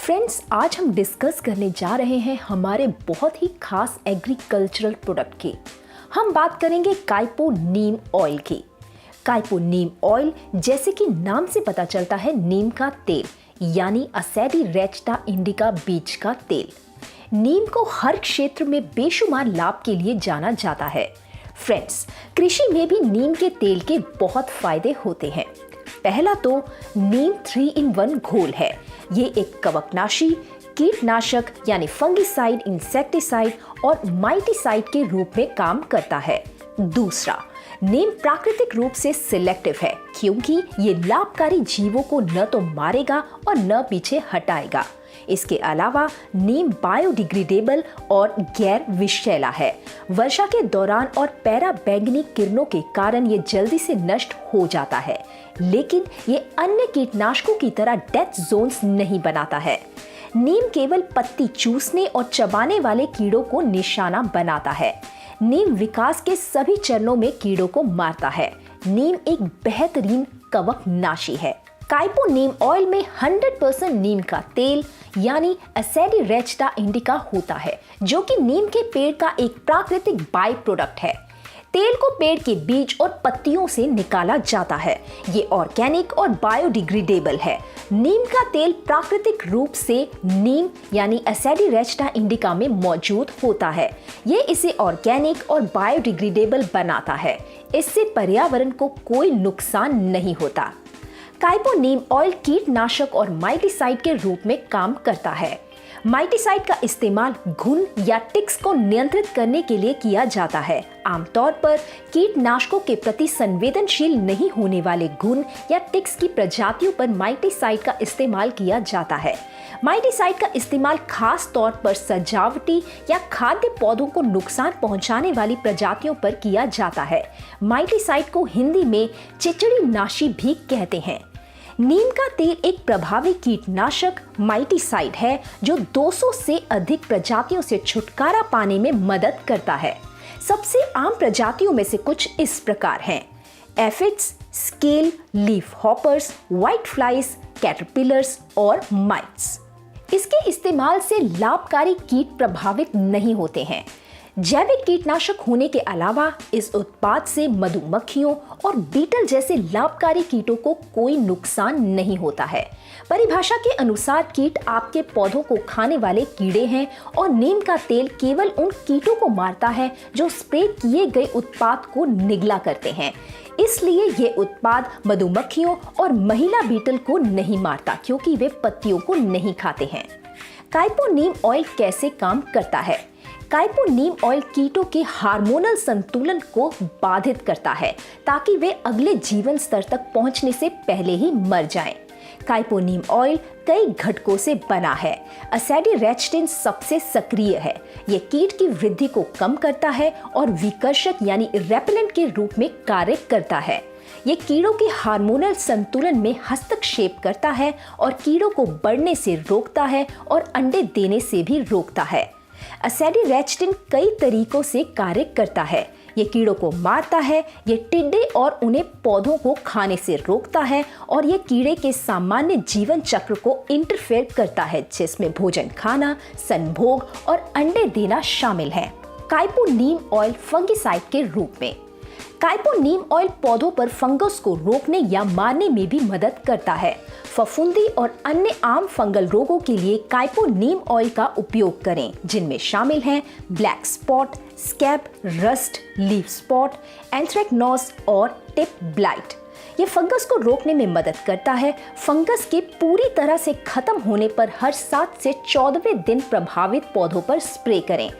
Friends, आज हम discuss करने जा रहे हैं हमारे बहुत ही खास एग्रीकल्चरल प्रोडक्ट की। हम बात करेंगे काइपो नीम ऑयल की। काइपो नीम ऑयल जैसे कि नाम से पता चलता है, नीम का तेल यानी एसेडिरैचिटा इंडिका बीज का तेल। नीम को हर क्षेत्र में बेशुमार लाभ के लिए जाना जाता है। फ्रेंड्स, कृषि में भी नीम के तेल के बहुत फायदे होते हैं। पहला तो नीम 3-in-1 घोल है। ये एक कवकनाशी, कीटनाशक यानी फंगिसाइड, इंसेक्टिसाइड और माइटिसाइड के रूप में काम करता है। दूसरा, नीम प्राकृतिक रूप से सिलेक्टिव है क्योंकि ये लाभकारी जीवों को न तो मारेगा और न पीछे हटाएगा। इसके अलावा नीम बायोडिग्रेडेबल और गैर विषैला है। वर्षा के दौरान और पैरा बैंगनी किरणों के कारण ये जल्दी से नष्ट हो जाता है, लेकिन ये अन्य कीटनाशकों की तरह डेथ जोन्स नहीं बनाता है। नीम केवल पत्ती चूसने और चबाने वाले कीड़ों को निशाना बनाता है। नीम विकास के सभी चरणों में कीड़ों को मारता है। नीम एक बेहतरीन कवकनाशी है। काइपो नीम ऑयल में 100% नीम का तेल यानी एसेडिरैचिटा इंडिका होता है, जो कि नीम के पेड़ का एक प्राकृतिक बाय प्रोडक्ट है। तेल को पेड़ के बीज और पत्तियों से निकाला जाता है। ये ऑर्गेनिक और बायोडिग्रेडेबल है। नीम का तेल प्राकृतिक रूप से नीम यानी एसेडिरैचिटा इंडिका में मौजूद होता है। ये इसे ऑर्गेनिक और बायोडिग्रेडेबल बनाता है। इससे पर्यावरण को कोई नुकसान नहीं होता। काइपो नीम ऑयल कीटनाशक और माइटिसाइड के रूप में काम करता है। माइटिसाइड का इस्तेमाल घुन या टिक्स को नियंत्रित करने के लिए किया जाता है। आमतौर पर कीटनाशकों के प्रति संवेदनशील नहीं होने वाले घुन या टिक्स की प्रजातियों पर माइटिसाइड का इस्तेमाल किया जाता है। माइटिसाइड का इस्तेमाल खास तौर पर सजावटी या खाद्य पौधों को नुकसान पहुंचाने वाली प्रजातियों पर किया जाता है। माइटिसाइड को हिंदी में चिचड़ीनाशी भी कहते हैं। नीम का तेल एक प्रभावी कीटनाशक माइटिसाइड है जो 200 से अधिक प्रजातियों से छुटकारा पाने में मदद करता है। सबसे आम प्रजातियों में से कुछ इस प्रकार हैं: aphids, scale, leaf hoppers, white flies, caterpillars और माइट्स। इसके इस्तेमाल से लाभकारी कीट प्रभावित नहीं होते हैं। जैविक कीटनाशक होने के अलावा इस उत्पाद से मधुमक्खियों और बीटल जैसे लाभकारी कीटों को कोई नुकसान नहीं होता है। परिभाषा के अनुसार कीट आपके पौधों को खाने वाले कीड़े हैं और नीम का तेल केवल उन कीटों को मारता है जो स्प्रे किए गए उत्पाद को निगला करते हैं। इसलिए ये उत्पाद मधुमक्खियों और महिला बीटल को नहीं मारता क्योंकि वे पत्तियों को नहीं खाते हैं। काइपो नीम ऑयल कैसे काम करता है? काइपो नीम ऑयल कीटों के हार्मोनल संतुलन को बाधित करता है ताकि वे अगले जीवन स्तर तक पहुंचने से पहले ही मर जाएं। काइपो नीम ऑयल कई घटकों से बना है। एसेडिरैचिटिन सबसे सक्रिय है। ये कीट की वृद्धि को कम करता है और विकर्षक यानी रेपेलेंट के रूप में कार्य करता है। ये कीड़ों के हार्मोनल संतुलन में हस्तक्षेप करता है और कीड़ों को बढ़ने से रोकता है और अंडे देने से भी रोकता है। एसेडिरैचिटिन कई तरीकों से कार्य करता है। ये कीड़ों को मारता है, ये टिड्डे और उन्हें पौधों को खाने से रोकता है और ये कीड़े के सामान्य जीवन चक्र को इंटरफेयर करता है, जिसमें भोजन खाना, संभोग और अंडे देना शामिल है। काइपो नीम ऑयल फंगिसाइड के रूप में। काइपो नीम ऑयल पौधों पर फंगस को रोकने या मारने में भी मदद करता है। फफूंदी और अन्य आम फंगल रोगों के लिए काइपो नीम ऑयल का उपयोग करें, जिनमें शामिल हैं black spot, scab, rust, leaf spot, anthracnose और टिप ब्लाइट। ये फंगस को रोकने में मदद करता है। फंगस के पूरी तरह से खत्म होने पर हर 7 से 14वें दिन प्रभावित पौधों पर स्प्रे करें।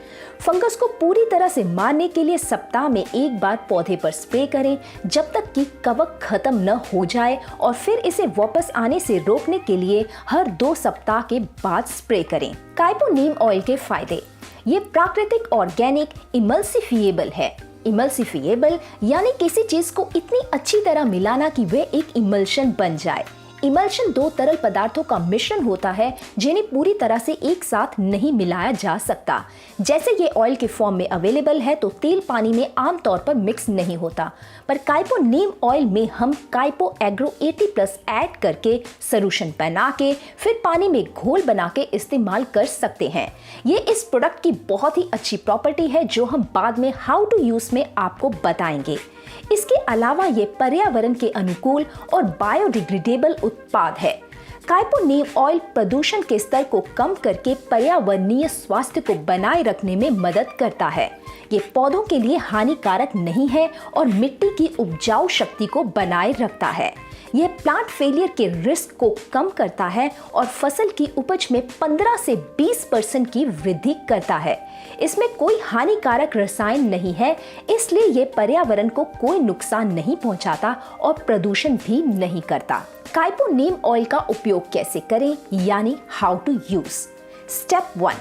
फंगस को पूरी तरह से मारने के लिए सप्ताह में एक बार पौधे पर स्प्रे करें जब तक कि कवक खत्म न हो जाए और फिर इसे वापस आने से रोकने के लिए हर 2 सप्ताह के बाद स्प्रे करें। काइपो नीम ऑयल के फायदे। ये प्राकृतिक ऑर्गेनिक इमल्सिफिएबल है। इमल्सिफिएबल यानी किसी चीज को इतनी अच्छी तरह मिलाना कि वे एक इमल्शन बन जाए। इमल्शन दो तरल पदार्थों का मिश्रण होता है जिन्हें पूरी तरह से एक साथ नहीं मिलाया जा सकता। जैसे ये ऑयल के फॉर्म में अवेलेबल है तो तेल पानी में आमतौर पर मिक्स नहीं होता, पर काइपो नीम ऑयल में हम काइपो एग्रो 80+ ऐड करके सॉल्यूशन बना के फिर पानी में घोल बना के इस्तेमाल कर सकते हैं। ये इस प्रोडक्ट की बहुत ही अच्छी प्रॉपर्टी है जो हम बाद में हाउ टू यूज में आपको बताएंगे। इसके अलावा ये पर्यावरण के अनुकूल और बायोडिग्रेडेबल उत्पाद है। काइपो नीम ऑयल प्रदूषण के स्तर को कम करके पर्यावरणीय स्वास्थ्य को बनाए रखने में मदद करता है। ये पौधों के लिए हानिकारक नहीं है और मिट्टी की उपजाऊ शक्ति को बनाए रखता है। यह प्लांट फेलियर के रिस्क को कम करता है और फसल की उपज में 15 से 20% की वृद्धि करता है। इसमें कोई हानिकारक रसायन नहीं है, इसलिए ये पर्यावरण को कोई नुकसान नहीं पहुंचाता और प्रदूषण भी नहीं करता। काइपो नीम ऑयल का उपयोग कैसे करें, यानी हाउ टू यूज। स्टेप 1,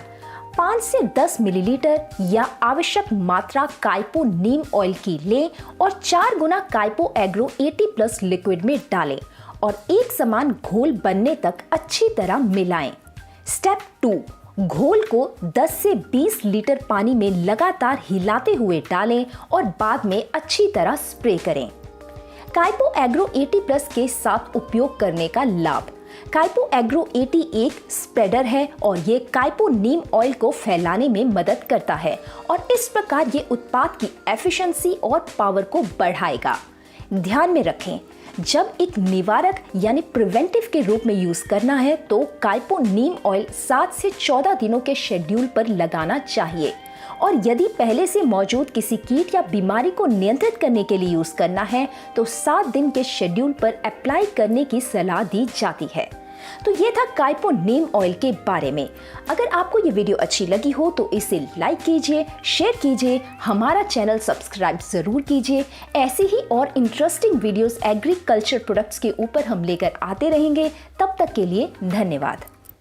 5 से 10 मिलीलीटर या आवश्यक मात्रा काइपो नीम ऑयल की लें और 4 गुना काइपो एग्रो 80+ लिक्विड में डालें और एक समान घोल बनने तक अच्छी तरह मिलाएं। स्टेप 2, घोल को 10 से 20 लीटर पानी में लगातार हिलाते हुए डालें और बाद में अच्छी तरह स्प्रे करें। काइपो एग्रो 80+ के साथ उपयोग करने का लाभ। काइपो एग्रो 80 एक स्प्रेडर है और ये काइपो नीम ऑयल को फैलाने में मदद करता है और इस प्रकार ये उत्पाद की एफिशिएंसी और पावर को बढ़ाएगा। ध्यान में रखें, जब एक निवारक यानी प्रिवेंटिव के रूप में यूज करना है तो काइपो नीम ऑयल 7 से 14 दिनों के शेड्यूल पर लगाना चाहिए और यदि पहले से मौजूद किसी कीट या बीमारी को नियंत्रित करने के लिए यूज करना है तो 7 दिन के शेड्यूल पर अप्लाई करने की सलाह दी जाती है। तो ये था काइपो नीम ऑयल के बारे में। अगर आपको ये वीडियो अच्छी लगी हो तो इसे लाइक कीजिए, शेयर कीजिए, हमारा चैनल सब्सक्राइब जरूर कीजिए। ऐसे ही और इंटरेस्टिंग वीडियोस एग्रीकल्चर प्रोडक्ट्स के ऊपर हम लेकर आते रहेंगे। तब तक के लिए धन्यवाद।